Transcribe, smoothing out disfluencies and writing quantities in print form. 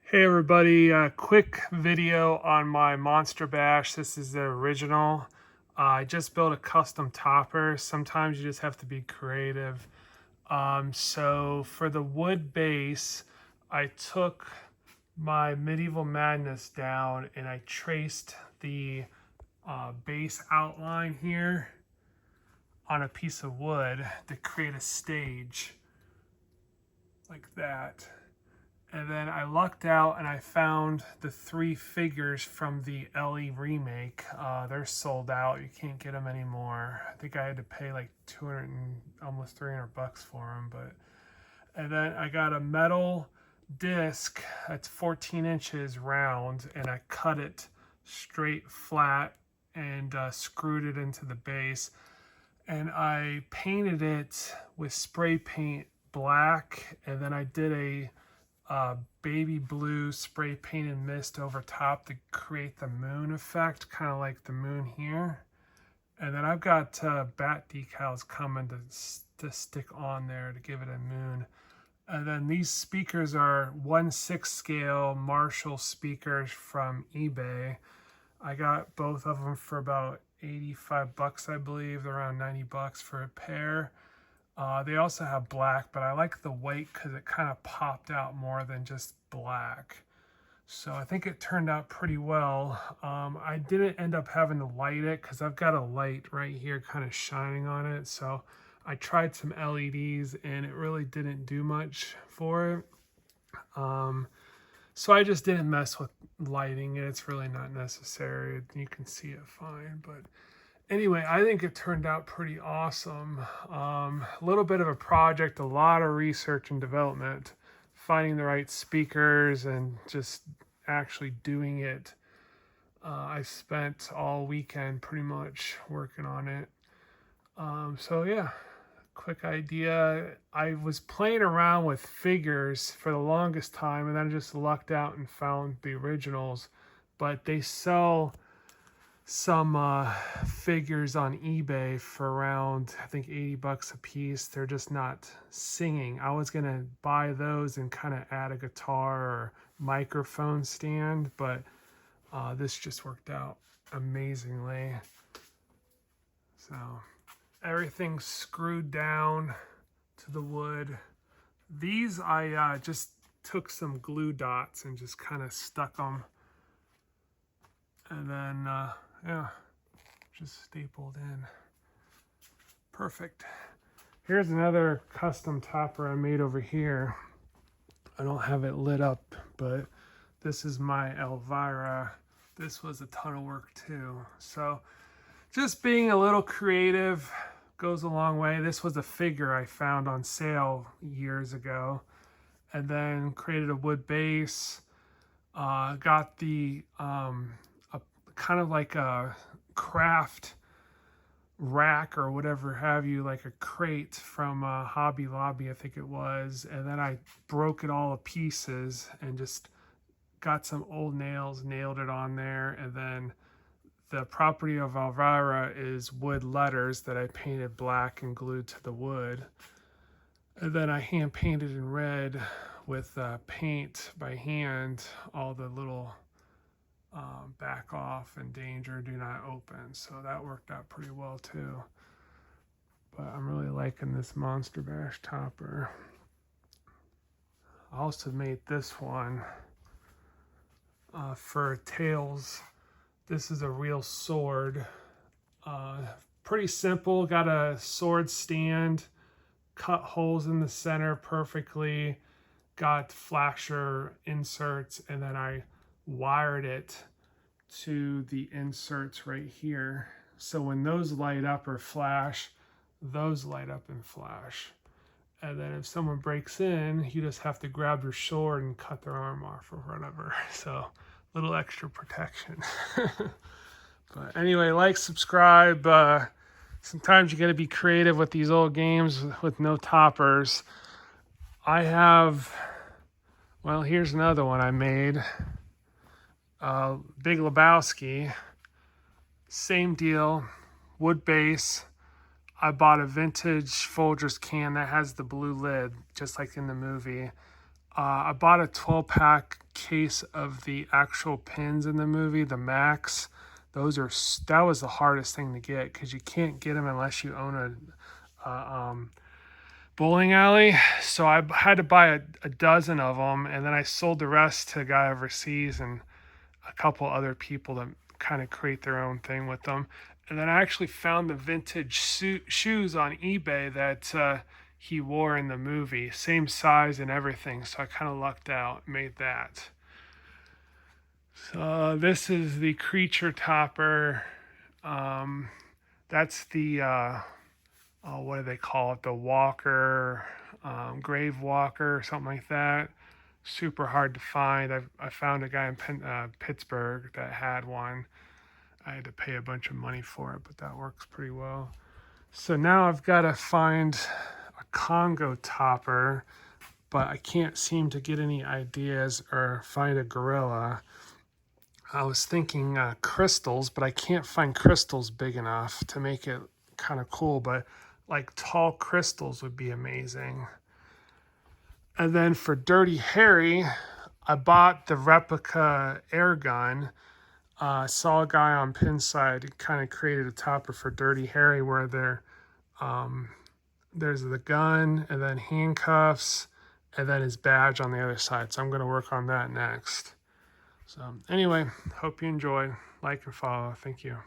Hey everybody, quick video on my Monster Bash. This is the original. I just built a custom topper. Sometimes you just have to be creative. So for the wood base, I took my Medieval Madness down and I traced the base outline here on a piece of wood to create a stage like that. And then I lucked out and I found the 3 figures from the LE remake. They're sold out. You can't get them anymore. I think I had to pay like 200 and almost 300 bucks for them. And then I got a metal disc that's 14 inches round, and I cut it straight flat and screwed it into the base. And I painted it with spray paint black, and then I did a baby blue spray painted mist over top to create the moon effect, kind of like the moon here. And then I've got bat decals coming to stick on there to give it a moon. And then these speakers are 1/6 scale Marshall speakers from eBay. I got both of them for about 85 bucks, I believe. They're around 90 bucks for a pair. They also have black, but I like the white because it kind of popped out more than just black. So I think it turned out pretty well. I didn't end up having to light it because I've got a light right here kind of shining on it. So I tried some LEDs and it really didn't do much for it. So I just didn't mess with lighting it. It's really not necessary. You can see it fine, but anyway, I think it turned out pretty awesome. A little bit of a project, a lot of research and development, finding the right speakers and just actually doing it. I spent all weekend pretty much working on it. So yeah, quick idea. I was playing around with figures for the longest time, and then I just lucked out and found the originals. But they sell some figures on eBay for around, I think, 80 bucks a piece. They're just not singing. I was gonna buy those and kind of add a guitar or microphone stand, but this just worked out amazingly. So everything's screwed down to the wood. These I just took some glue dots and just kind of stuck them, and then yeah, just stapled in. Perfect. Here's another custom topper I made over here. I don't have it lit up, but this is my Elvira. This was a ton of work too. So just being a little creative goes a long way. This was a figure I found on sale years ago, and then created a wood base. Got the kind of like a craft rack or whatever have you, like a crate from Hobby Lobby, I think it was. And then I broke it all to pieces and just got some old nails, nailed it on there. And then the property of Elvira is wood letters that I painted black and glued to the wood. And then I hand painted in red with paint by hand all the little back off and danger, do not open. So that worked out pretty well too. But I'm really liking this Monster Bash topper. I also made this one for Tails. This is a real sword. Pretty simple. Got a sword stand, cut holes in the center perfectly, got flasher inserts, and then I wired it to the inserts right here. So when those light up or flash, those light up and flash. And then if someone breaks in, you just have to grab their sword and cut their arm off or whatever. So a little extra protection. But anyway, like, subscribe. Sometimes you got to be creative with these old games with no toppers. I have, well, here's another one I made. Big Lebowski, same deal, wood base. I bought a vintage Folgers can that has the blue lid, just like in the movie. I bought a 12-pack case of the actual pins in the movie, the Max. That was the hardest thing to get because you can't get them unless you own a bowling alley. So I had to buy a dozen of them, and then I sold the rest to a guy overseas and a couple other people that kind of create their own thing with them. And then I actually found the vintage shoes on eBay that he wore in the movie, same size and everything. So I kind of lucked out, made that. So this is the creature topper. That's the what do they call it? The walker, grave walker, something like that. Super hard to find. I found a guy in Pittsburgh that had one. I had to pay a bunch of money for it, but that works pretty well. So now I've got to find a Congo topper, but I can't seem to get any ideas or find a gorilla. I was thinking crystals, but I can't find crystals big enough to make it kind of cool, but like tall crystals would be amazing. And then for Dirty Harry, I bought the replica air gun. I saw a guy on Pinside kind of created a topper for Dirty Harry where there's the gun and then handcuffs and then his badge on the other side. So I'm going to work on that next. So anyway, hope you enjoyed. Like and follow. Thank you.